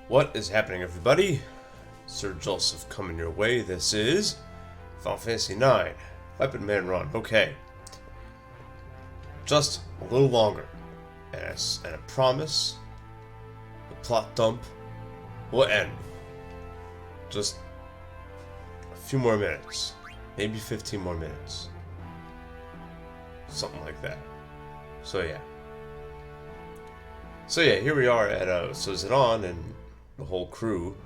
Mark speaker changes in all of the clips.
Speaker 1: What is happening, everybody? Sir Joseph coming your way. This is Final Fantasy IX, Weapon Man Run. Okay. Just a little longer. And I promise the plot dump will end. Just a few more minutes. Maybe 15 more minutes. Something like that. So yeah, here we are at so Zidane and the whole crew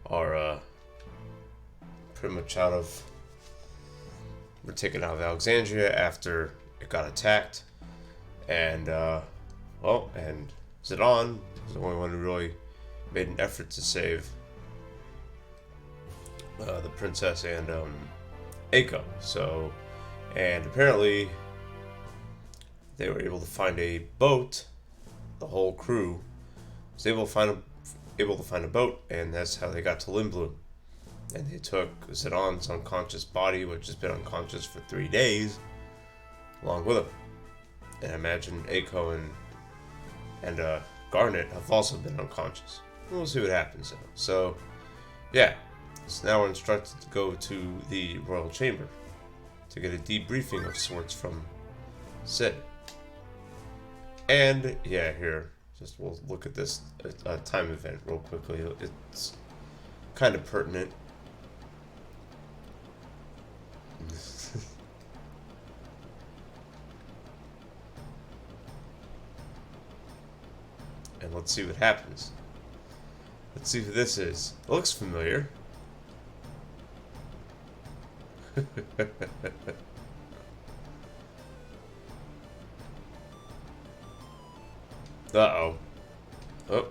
Speaker 1: are pretty much we're taken out of Alexandria after it got attacked, and and Zidane was the only one who really made an effort to save the princess and Aiko. So, and apparently they were able to find a boat. The whole crew was able to find a boat, and that's how they got to Limblum. And they took Zidane's unconscious body, which has been unconscious for 3 days, along with him. And I imagine Aiko and Garnet have also been unconscious. We'll see what happens though. So, yeah. So now we're instructed to go to the Royal Chamber to get a debriefing of sorts from Sid. And yeah, here, we'll look at this time event real quickly. It's kind of pertinent. And let's see what happens. Let's see who this is. It looks familiar. Uh-oh. Oh.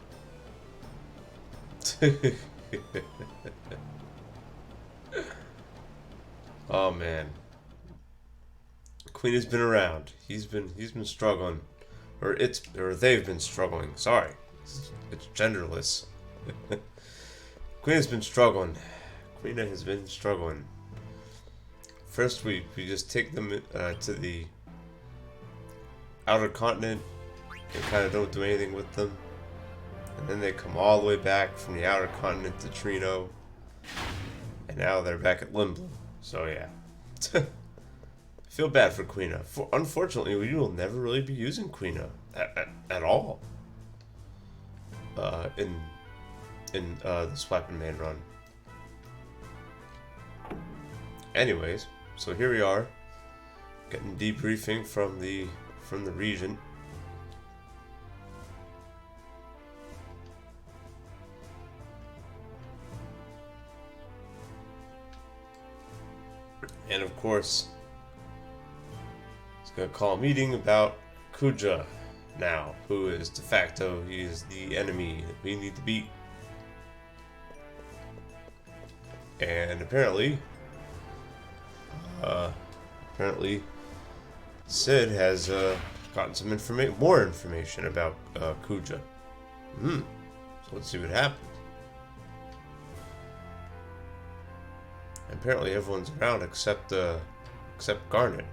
Speaker 1: Oh man. Queen has been around. He's been struggling. Or they've been struggling. Sorry. It's genderless. Queen has been struggling. Queen has been struggling. First we just take them to the outer continent and kind of don't do anything with them. And then they come all the way back from the outer continent to Trino. And now they're back at Limblum. So yeah. I feel bad for Quina. Unfortunately, we will never really be using Quina at all. In this Weapon Man run. Anyways, so here we are, getting debriefing from the Regent. And of course, he's going to call a meeting about Kuja now, who is de facto, he is the enemy that we need to beat. And apparently, Sid has gotten some more information about Kuja. So let's see what happens. And apparently everyone's around except Garnet.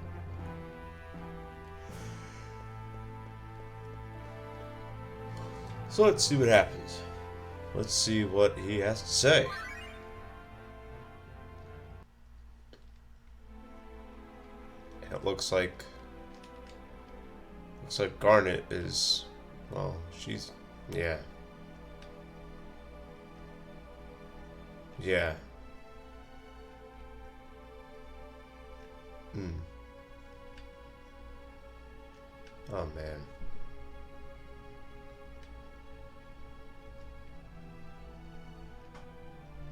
Speaker 1: So let's see what happens. Let's see what he has to say. It looks like Garnet is, well, she's, yeah. Oh man.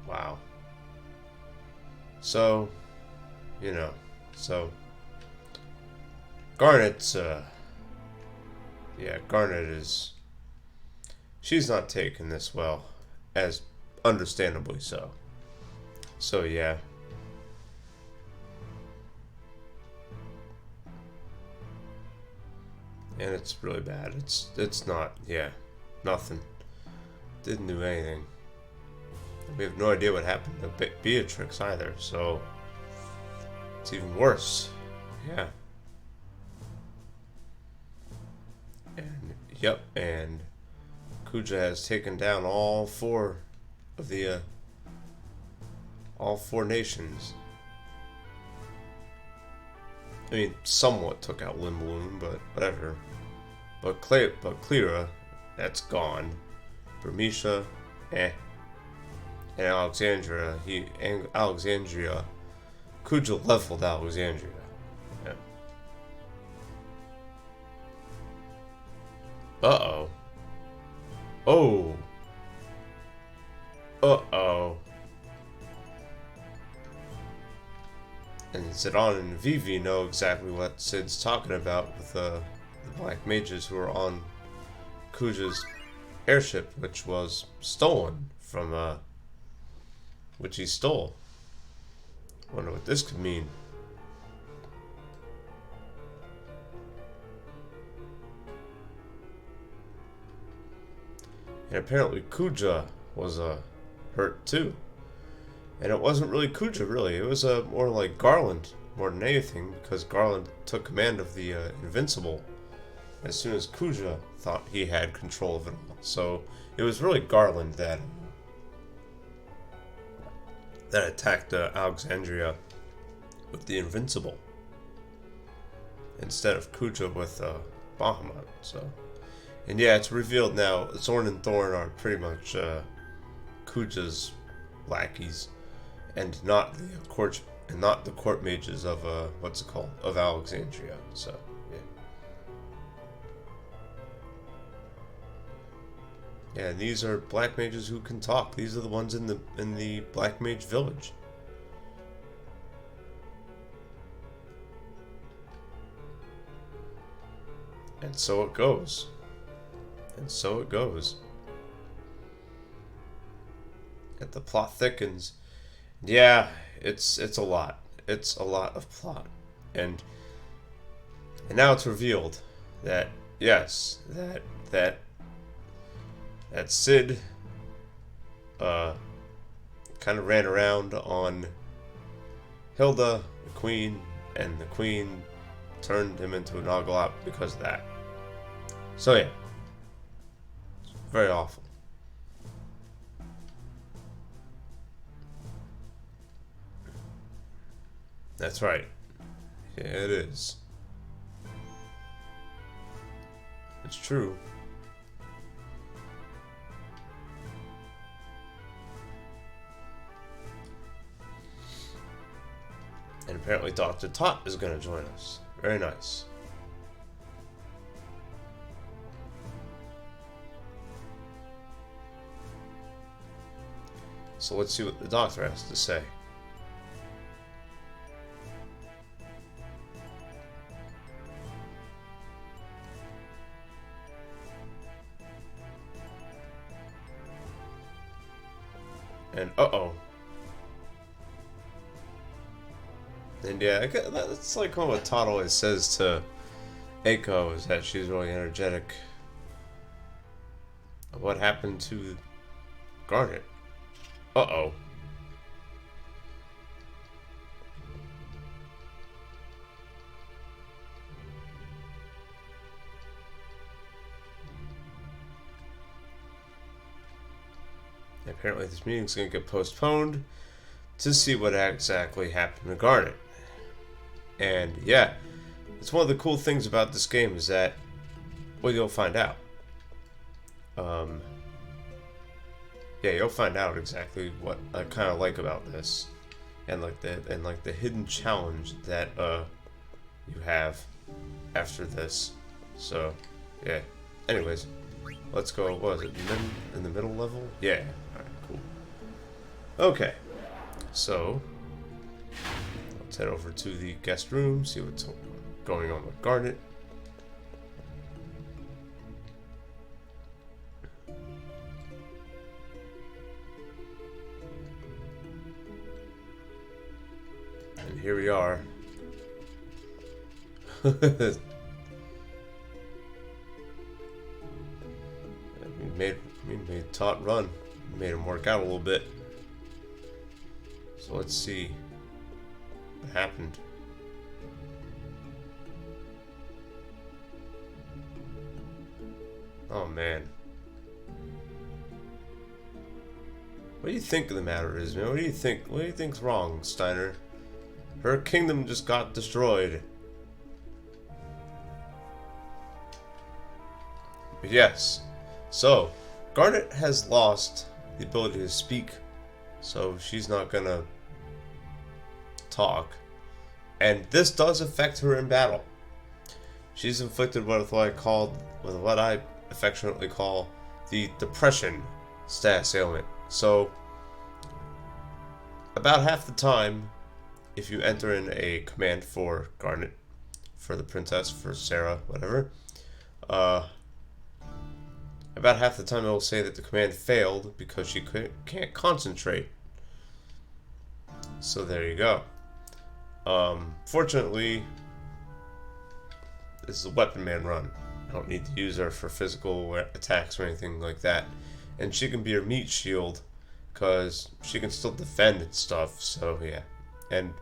Speaker 1: Wow. So, Garnet's, Garnet is, she's not taking this well, as understandably so. So, yeah. And it's really bad. It's not, nothing. Didn't do anything. We have no idea what happened to Beatrix either, so it's even worse. Yeah. And Kuja has taken down all four of the all four nations. I mean, somewhat took out Limballoon, but whatever. But Clera, that's gone. Burmecia, eh. And Alexandria, Kuja leveled Alexandria. Yeah. Uh-oh. Oh. Uh-oh. And Zidane and Vivi know exactly what Sid's talking about with the black mages who are on Kuja's airship, which was stolen from, which he stole. Wonder what this could mean. And apparently Kuja was hurt too. And it wasn't really Kuja, really. It was more like Garland, more than anything, because Garland took command of the Invincible as soon as Kuja thought he had control of it all. So it was really Garland that attacked Alexandria with the Invincible instead of Kuja with Bahamut. So, and yeah, it's revealed now. Zorn and Thorn are pretty much Kuja's lackeys, and not the court mages of what's it called, of Alexandria. So yeah, these are black mages who can talk. These are the ones in the black mage village. And so it goes. And so it goes. And the plot thickens. Yeah, it's a lot. It's a lot of plot. And now it's revealed that yes, that Sid kind of ran around on Hilda, the queen, and the queen turned him into an Oglop because of that. So yeah, it's very awful. That's right. Yeah, it is. It's true. And apparently Dr. Tot is going to join us. Very nice. So let's see what the doctor has to say. And uh-oh. And yeah, that's like what Todd always says to Eiko, is that she's really energetic. What happened to Garnet? Uh-oh. Apparently this meeting's gonna get postponed to see what exactly happened to Garnet. And yeah, it's one of the cool things about this game is that, well, you'll find out. Yeah, you'll find out exactly what I kind of like about this, and like the hidden challenge that you have after this. So yeah. Anyways, let's go. What was it? In the middle level? Yeah. All right. Cool. Okay. So let's head over to the guest room. See what's going on with Garnet. And here we are. we made Tot run. We made him work out a little bit. So let's see what happened. Oh man. What do you think the matter is, man? What do you think? What do you think's wrong, Steiner? Her kingdom just got destroyed. But yes. So, Garnet has lost the ability to speak, so she's not gonna talk. And this does affect her in battle. She's inflicted what I affectionately call the depression status ailment. So, about half the time, if you enter in a command for Garnet, for the princess, for Sarah, whatever, about half the time it will say that the command failed because she can't concentrate. So there you go. Fortunately, this is a weapon man run. I don't need to use her for physical attacks or anything like that. And she can be her meat shield, because she can still defend and stuff, so yeah. And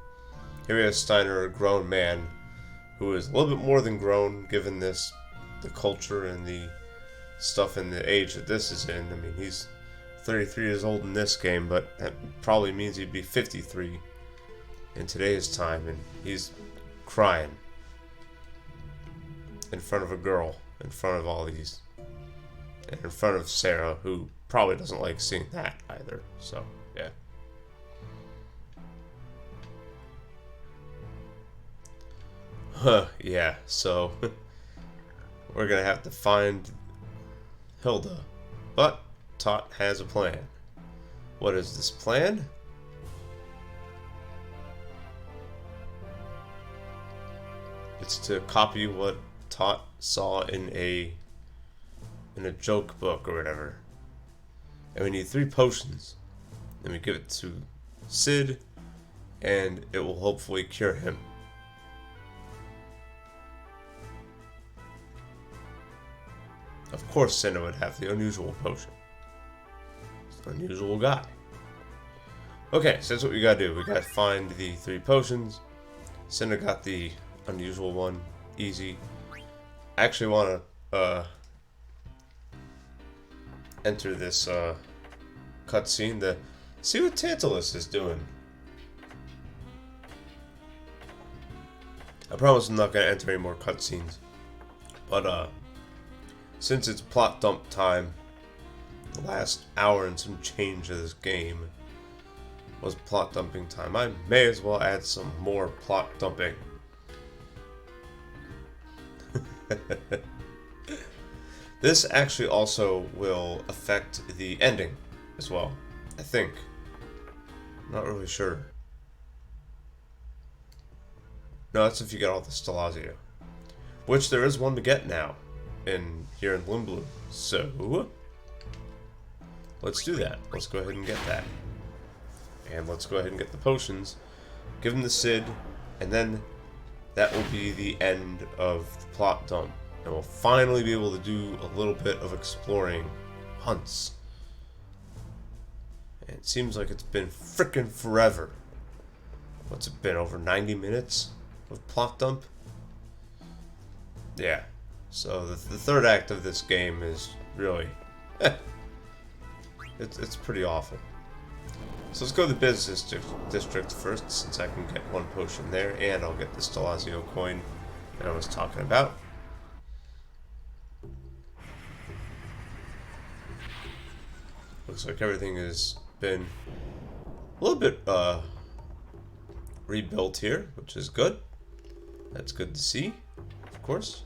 Speaker 1: here we have Steiner, a grown man, who is a little bit more than grown, given the culture and the stuff and the age that this is in. I mean, he's 33 years old in this game, but that probably means he'd be 53 in today's time, and he's crying in front of a girl, in front of all these, and in front of Sarah, who probably doesn't like seeing that either. So, yeah. Yeah, so we're gonna have to find Hilda. But Tot has a plan. What is this plan? It's to copy what Tot saw in a joke book or whatever. And we need 3 potions. Then we give it to Sid, and it will hopefully cure him. Of course, Cinna would have the unusual potion. He's an unusual guy. Okay, so that's what we gotta do. We gotta find the 3 potions. Cinna got the unusual one. Easy. I actually wanna enter this cutscene to see what Tantalus is doing. I promise I'm not gonna enter any more cutscenes. But since it's plot dump time, the last hour and some change of this game was plot dumping time. I may as well add some more plot dumping. This actually also will affect the ending as well, I think. I'm not really sure. No, that's if you get all the Stellazio. Which there is one to get now here in Limblue. So let's do that. Let's go ahead and get that. And let's go ahead and get the potions. Give them the Sid, and then that will be the end of the plot dump. And we'll finally be able to do a little bit of exploring hunts. And it seems like it's been frickin' forever. What's it been, over 90 minutes of plot dump? Yeah. So the third act of this game is really... it's pretty awful. So let's go to the business district first, since I can get 1 potion there, and I'll get the Stellazio coin that I was talking about. Looks like everything has been a little bit rebuilt here, which is good. That's good to see, of course.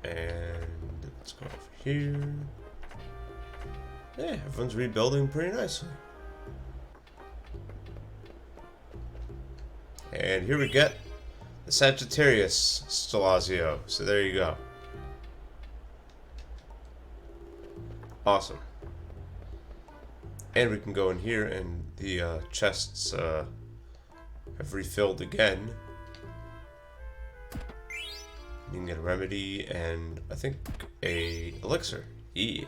Speaker 1: And let's go over here. Yeah, everyone's rebuilding pretty nicely. And here we get the Sagittarius Stellazio. So there you go. Awesome. And we can go in here, and the chests have refilled again. You can get a remedy and I think a elixir. Yeah.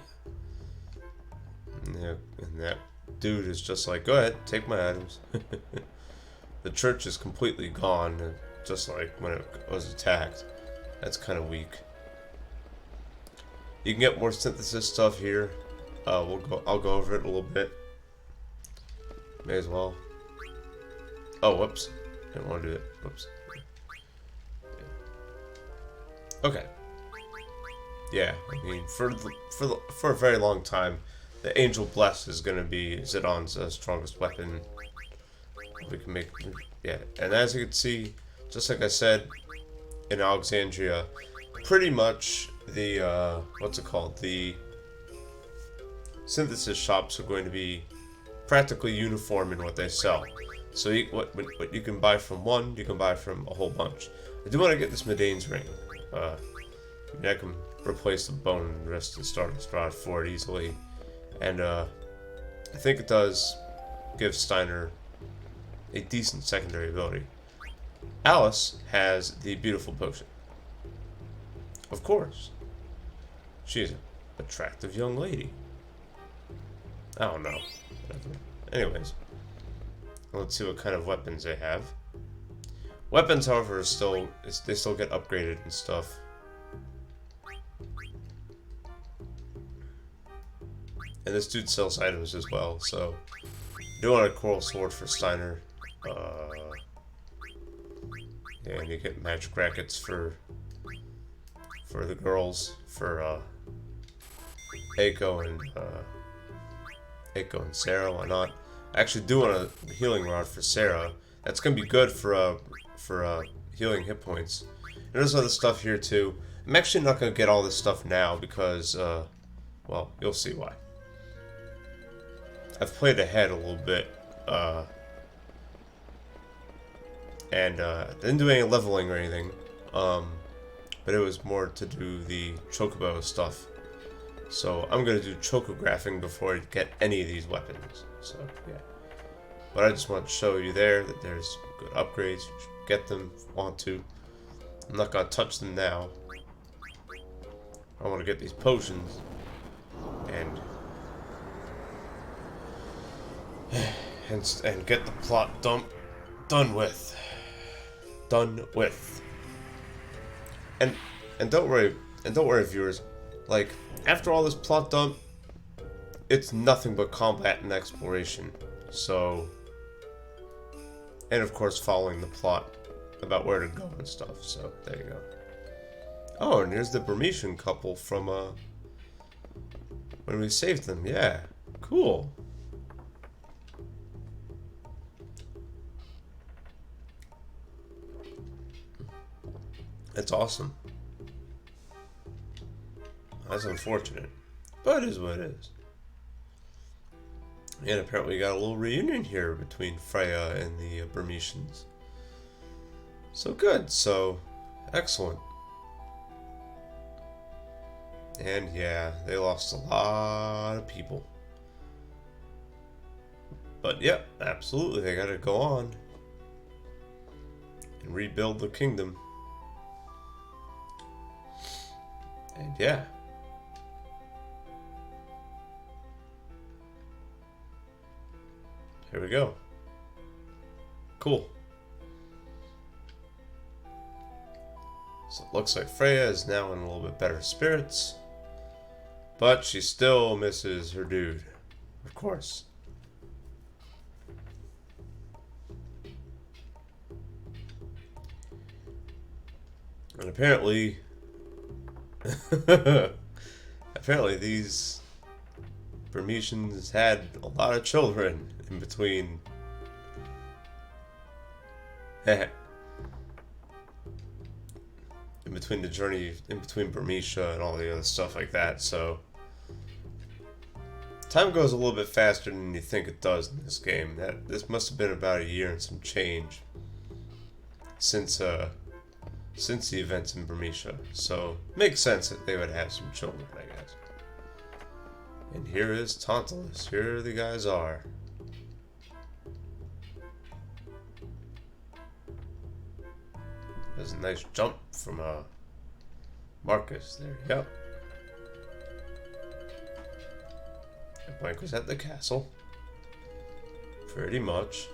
Speaker 1: And that dude is just like, go ahead, take my items. The church is completely gone, just like when it was attacked. That's kind of weak. You can get more synthesis stuff here. I'll go over it a little bit. May as well. Oh, whoops. Didn't want to do it. Whoops. Okay. Yeah, I mean, for a very long time, the Angel Bless is gonna be Zidane's strongest weapon. We can make, yeah, and as you can see, just like I said, in Alexandria, pretty much the what's it called? The synthesis shops are going to be practically uniform in what they sell. So what you can buy from one, you can buy from a whole bunch. I do want to get this Medane's ring. I can replace the bone and wrist and start Strahd for it easily. And I think it does give Steiner a decent secondary ability. Alice has the beautiful potion. Of course. She's an attractive young lady. I don't know. Whatever. Anyways. Let's see what kind of weapons they have. Weapons, however, they still get upgraded and stuff. And this dude sells items as well, so I do want a coral sword for Steiner. Yeah, and you get magic rackets for the girls, for Eiko and Sarah. Why not? I actually do want a healing rod for Sarah. That's gonna be good for healing hit points. And there's other stuff here too. I'm actually not gonna get all this stuff now because well, you'll see why. I've played ahead a little bit, and didn't do any leveling or anything, but it was more to do the chocobo stuff. So I'm gonna do chocographing before I get any of these weapons. So yeah, but I just want to show you there that there's good upgrades. You should get them if you want to. I'm not gonna touch them now. I want to get these potions and get the plot done with. And don't worry, viewers. Like, after all this plot dump, it's nothing but combat and exploration. So, and of course following the plot about where to go and stuff. So there you go. Oh, and here's the Burmesian couple from when we saved them. Yeah, cool. That's awesome. That's unfortunate, but it is what it is. And apparently we got a little reunion here between Freya and the Burmesians. So good, so excellent. And yeah, they lost a lot of people. But yep, absolutely, they gotta go on and rebuild the kingdom. And yeah. Here we go. Cool. So it looks like Freya is now in a little bit better spirits. But she still misses her dude. Of course. And apparently these Burmesians had a lot of children in between. In between the journey, in between Burmesia and all the other stuff like that, so time goes a little bit faster than you think it does in this game. This must have been about a year and some change since the events in Burmesia, so makes sense that they would have some children, I guess. And here is Tantalus. Here the guys are. There's a nice jump from Marcus. There you go. And Mike was at the castle. Pretty much.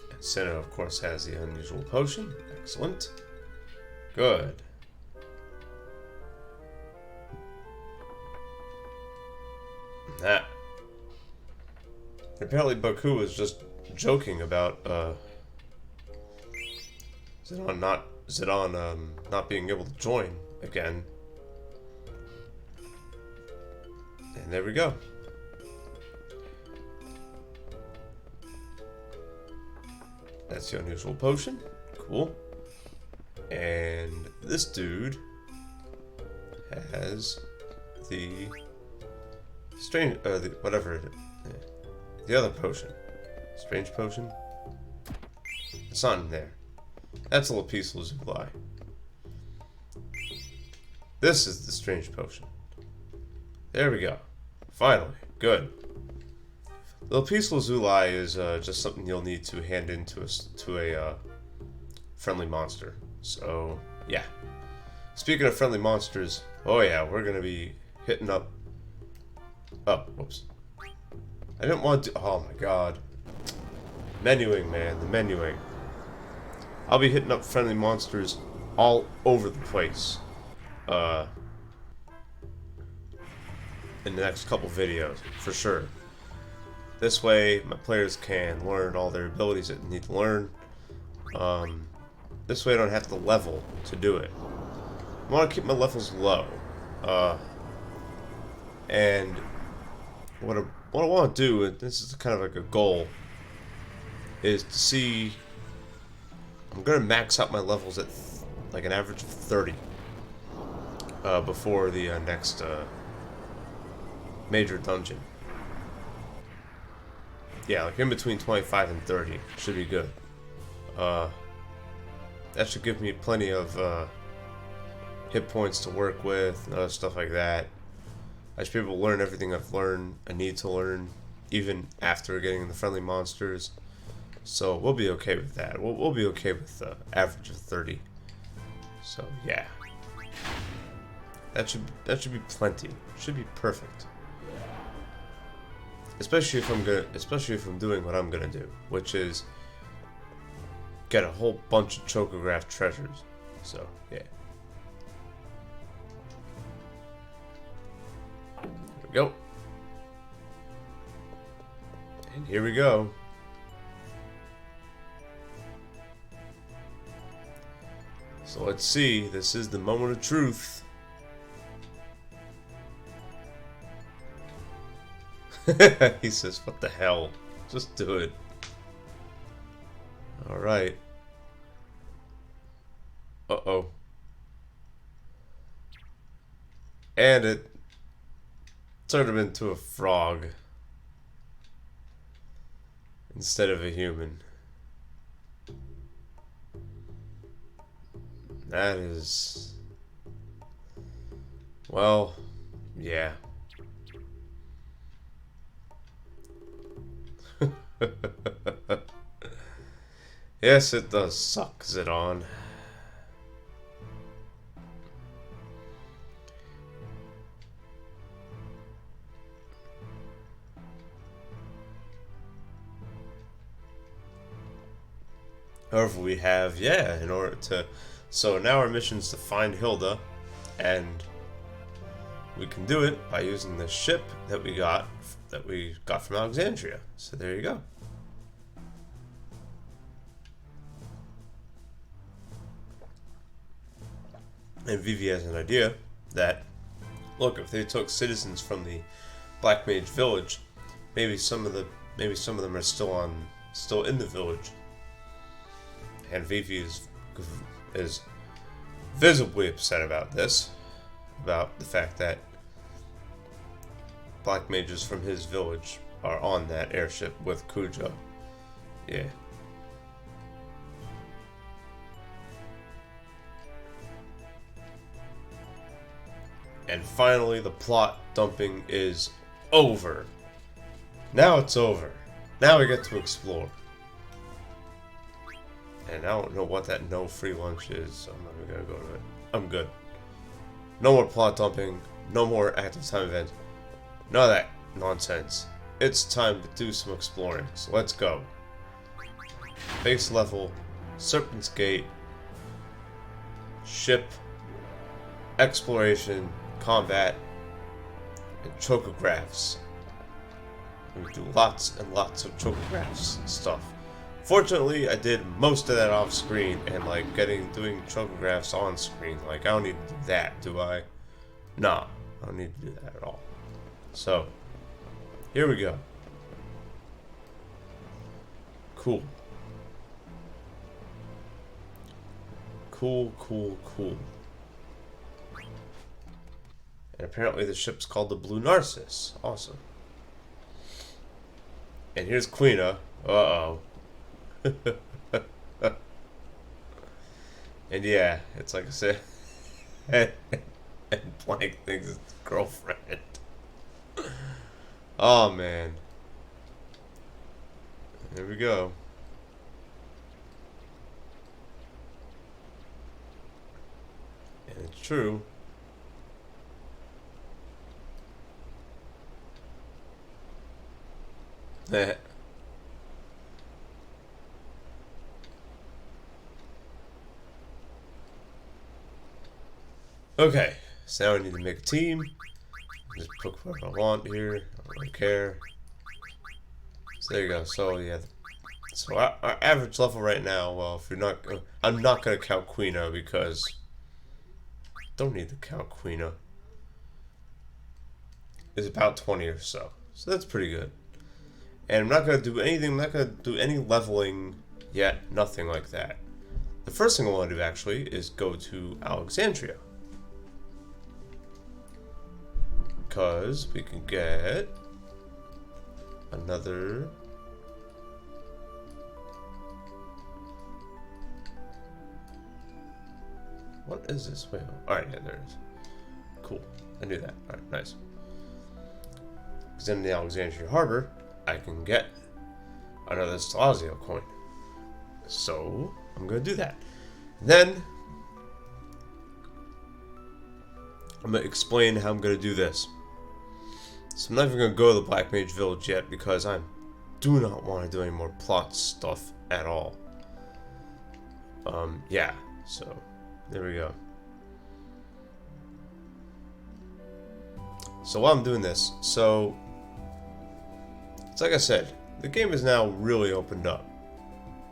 Speaker 1: And Senna, of course, has the unusual potion. Excellent. Good. Nah. Apparently Baku was just joking about Zidane not being able to join again. And there we go. That's the unusual potion. Cool. And this dude has the strange, the other potion. Strange potion. It's not in there. That's a little peaceful Zulai. This is the strange potion. There we go. Finally. Good. The peaceful Zulai is just something you'll need to hand in to a friendly monster. So, yeah. Speaking of friendly monsters, oh yeah, we're gonna be hitting up... Oh, whoops. I didn't want to... Oh my god. Menuing, man. The menuing. I'll be hitting up friendly monsters all over the place. In the next couple videos, for sure. This way, my players can learn all their abilities that they need to learn. This way I don't have to level to do it. I want to keep my levels low. And what I want to do, and this is kind of like a goal, is to see... I'm going to max out my levels at like an average of 30 before the next major dungeon. Yeah, like in between 25 and 30 should be good. That should give me plenty of hit points to work with and other stuff like that. I should be able to learn everything I need to learn, even after getting the friendly monsters. So we'll be okay with that. We'll be okay with the average of 30. So yeah, that should be plenty. Should be perfect. Especially if I'm doing what I'm gonna do, which is get a whole bunch of chocograph treasures. So yeah. There we go. And here we go. So let's see. This is the moment of truth. He says, what the hell? Just do it. Alright. Uh-oh. And it turned him into a frog instead of a human. That is... Well, yeah. Yes, it does suck, Zidane. However, we have, yeah, in order to... So now our mission is to find Hilda, and we can do it by using the ship that we got from Alexandria. So there you go. And Vivi has an idea that, look, if they took citizens from the Black Mage village, maybe some of them are still in the village. And Vivi is visibly upset about this, about the fact that Black Mages from his village are on that airship with Kuja. Yeah. And finally, the plot dumping is over. Now it's over. Now we get to explore. And I don't know what that no free lunch is, so I'm not even gonna go to it. I'm good. No more plot dumping. No more active time events. None of that nonsense. It's time to do some exploring. So let's go. Base level, Serpent's Gate, ship, exploration, combat, and chocographs. We do lots and lots of chocographs and stuff. Fortunately, I did most of that off screen, and like doing chocographs on screen. Like, I don't need to do that, do I? Nah, I don't need to do that at all. So, here we go. Cool. Cool, cool, cool. And apparently the ship's called the Blue Narcissus. Awesome. And here's Queena. Uh-oh. And yeah, it's like I said, and Blank thinks it's his girlfriend. Oh man. There we go. And it's true. That. Okay, so now I need to make a team. Just put what I want here. I don't really care. So there you go. So yeah. So our average level right now, well, if you're not, I'm not gonna count Queena because don't need to count Queena. Is about 20 or so. So that's pretty good. And I'm not gonna do anything. I'm not gonna do any leveling yet. Nothing like that. The first thing I want to do actually is go to Alexandria. Because we can get another what is this? Wait, alright, yeah, there it is. Cool. I knew that. Alright, nice. Because in the Alexandria Harbor, I can get another Stellazio coin. So, I'm going to do that. Then, I'm going to explain how I'm going to do this. So I'm not even going to go to the Black Mage Village yet because I do not want to do any more plot stuff at all. Yeah, so there we go. So while I'm doing this, so it's like I said, the game is now really opened up.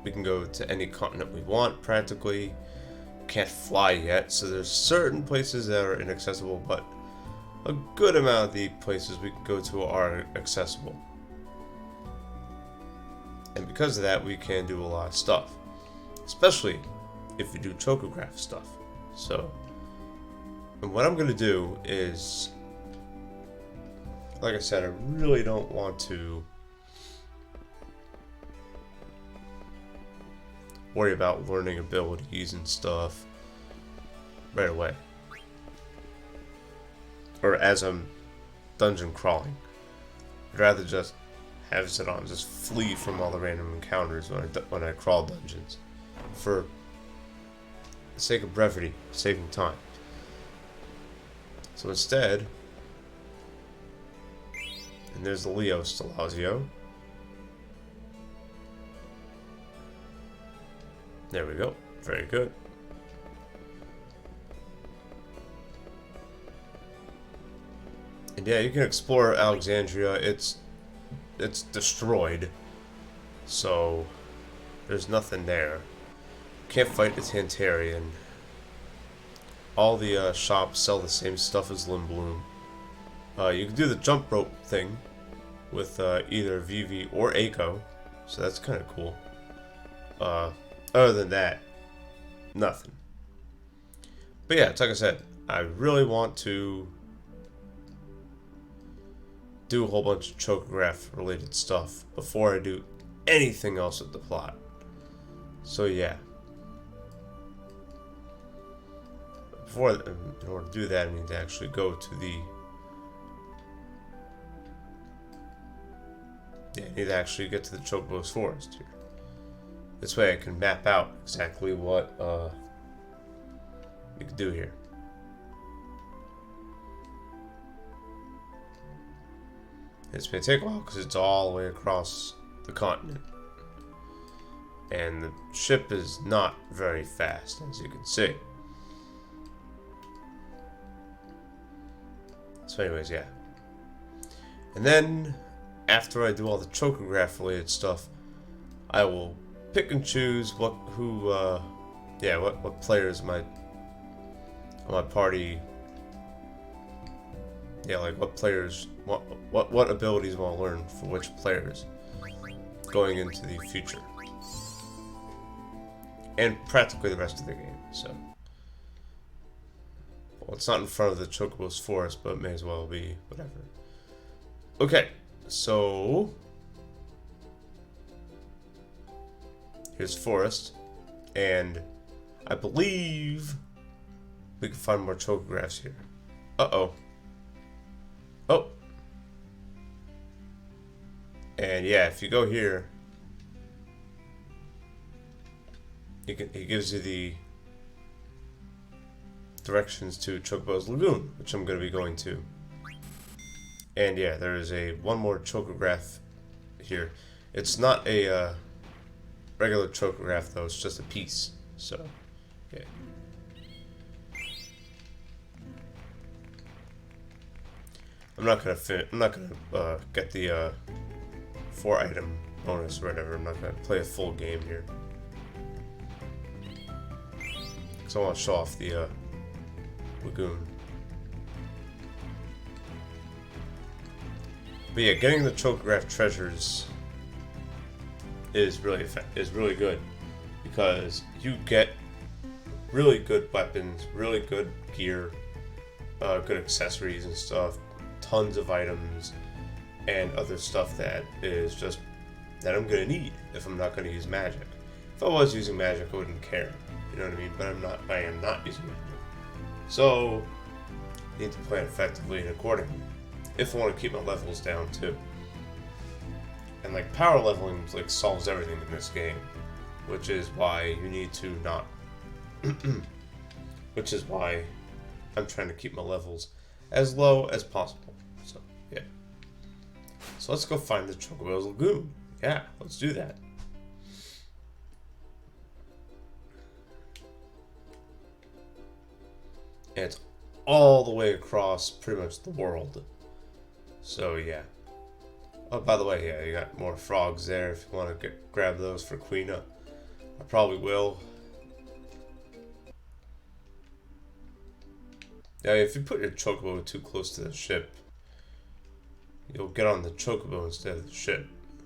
Speaker 1: We can go to any continent we want practically. Can't fly yet, so there's certain places that are inaccessible, but a good amount of the places we can go to are accessible. And because of that, we can do a lot of stuff. Especially if you do chocograph stuff. So, and what I'm going to do is, like I said, I really don't want to worry about learning abilities and stuff right away. Or as I'm dungeon crawling. I'd rather just have Zidane just flee from all the random encounters when I crawl dungeons. For the sake of brevity, saving time. So instead, and there's the Leo Stellazio. There we go. Very good. And yeah, you can explore Alexandria. It's destroyed, so there's nothing there. Can't fight the Tantarian. All the shops sell the same stuff as Limbloom. You can do the jump rope thing with either Vivi or Eiko, so that's kind of cool. Other than that, nothing. But yeah, it's like I said, I really want to do a whole bunch of chocograph related stuff before I do anything else with the plot. So yeah. In order to do that, I need to actually go to the... Yeah, I need to actually get to the Chocobo's Forest here. This way I can map out exactly what you can do here. It's going to take a while because it's all the way across the continent. And the ship is not very fast, as you can see. So anyways, yeah. And then after I do all the chocograph related stuff, I will pick and choose what players on my party, like what players, what abilities I want to learn for which players going into the future, and practically the rest of the game. So, well, it's not in front of the Chocobo's forest, but it may as well be whatever. Okay, so here's forest, and I believe we can find more chocographs here. Uh-oh. Oh. And yeah, if you go here, he gives you the directions to Chocobo's Lagoon, which I'm going to be going to. And yeah, there is one more chocograph here. It's not a regular chocograph though; it's just a piece. So, yeah. I'm not gonna get the 4-item bonus or whatever. I'm not gonna play a full game here, because I want to show off the lagoon. But yeah, getting the chocograph treasures is really good, because you get really good weapons, really good gear, good accessories and stuff, tons of items, and other stuff that I'm gonna need if I'm not gonna use magic. If I was using magic, I wouldn't care. You know what I mean? But I am not using magic. So, I need to plan effectively and accordingly, if I want to keep my levels down too. And like power leveling like solves everything in this game, which is why you need to not which is why I'm trying to keep my levels as low as possible. So yeah. So let's go find the Chocobo's Lagoon. Yeah, let's do that. And it's all the way across pretty much the world. So yeah. Oh, by the way, yeah, you got more frogs there if you want to grab those for cleanup. I probably will. Yeah, if you put your Chocobo too close to the ship, you'll get on the Chocobo instead of the ship.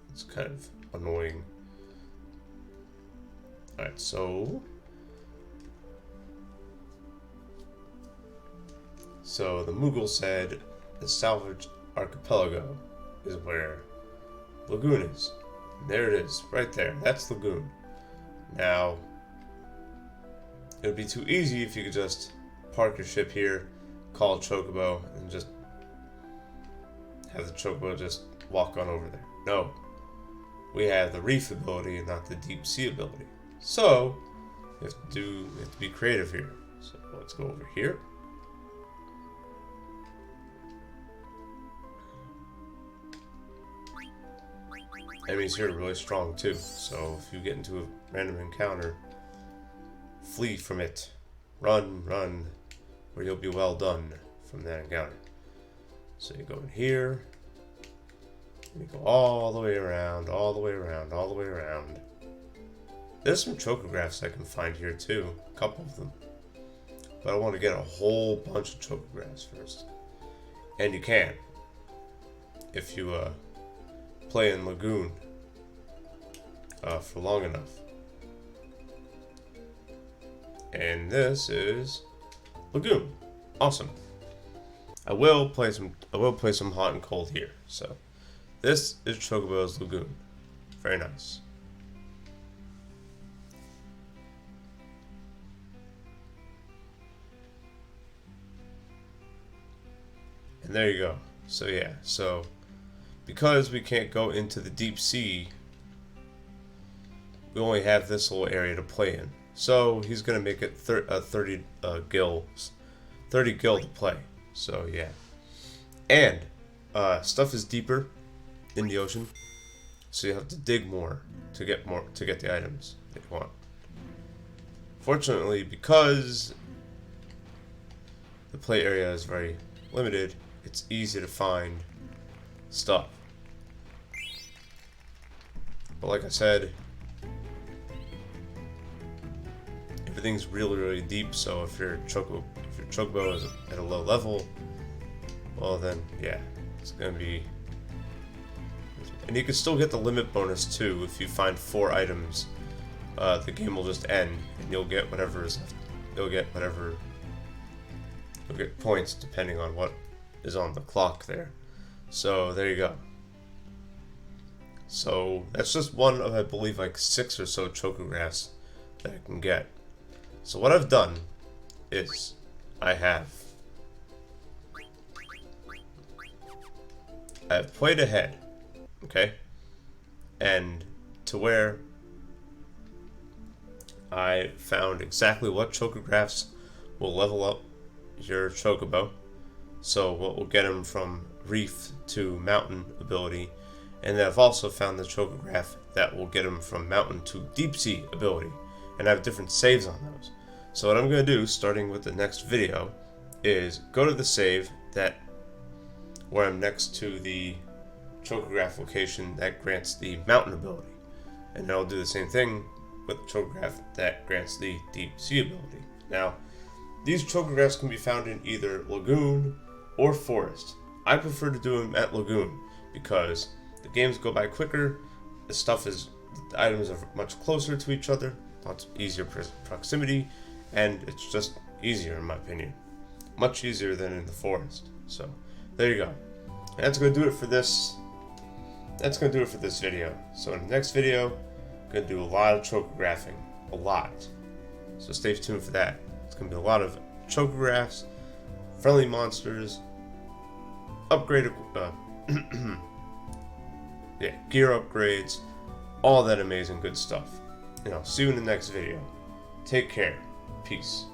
Speaker 1: It's kind of annoying. Alright, so the Moogle said the salvaged archipelago is where Lagoon is. And there it is, right there. That's Lagoon. Now, it would be too easy if you could just park your ship here, call Chocobo, and just have the Chocobo just walk on over there. No. We have the reef ability and not the deep sea ability. So, you have to be creative here. So, let's go over here. Enemies here are really strong too, so if you get into a random encounter, flee from it. Run, or you'll be well done from that encounter. So you go in here, and you go all the way around, all the way around, all the way around. There's some chocographs I can find here too, a couple of them. But I want to get a whole bunch of chocographs first. And you can, if you play in Lagoon for long enough. And this is Lagoon. Awesome. I will play some hot and cold here. So this is Chocobo's Lagoon. Very nice. And there you go. So yeah, because we can't go into the deep sea, we only have this little area to play in. So he's gonna make it 30 gills to play. So yeah, and stuff is deeper in the ocean, so you have to dig more to get the items that you want. Fortunately, because the play area is very limited, it's easy to find stuff. But like I said, everything's really, really deep. So if your chocobo is at a low level, well then, yeah, it's gonna be. And you can still get the limit bonus too if you find 4 items. The game will just end, and you'll get whatever is left. You'll get points depending on what is on the clock there. So there you go. So that's just one of, I believe, like 6 or so chocographs that I can get. So what I've done is I've played ahead, okay, and to where I found exactly what chocographs will level up your chocobo. So what will get him from reef to mountain ability, and then I've also found the chocograph that will get him from mountain to deep sea ability, and I have different saves on those. So what I'm going to do, starting with the next video, is go to the save where I'm next to the chocograph location that grants the mountain ability, and then I'll do the same thing with the chocograph that grants the deep sea ability. Now, these chocographs can be found in either lagoon or forest. I prefer to do them at lagoon because the games go by quicker, the items are much closer to each other, lots easier proximity, and it's just easier in my opinion. Much easier than in the forest. So, there you go. And that's going to do it for this. That's going to do it for this video. So in the next video, I'm going to do a lot of chocographing. A lot. So stay tuned for that. It's going to be a lot of chocographs, friendly monsters, upgraded, gear upgrades, all that amazing good stuff. And I'll see you in the next video. Take care. Peace.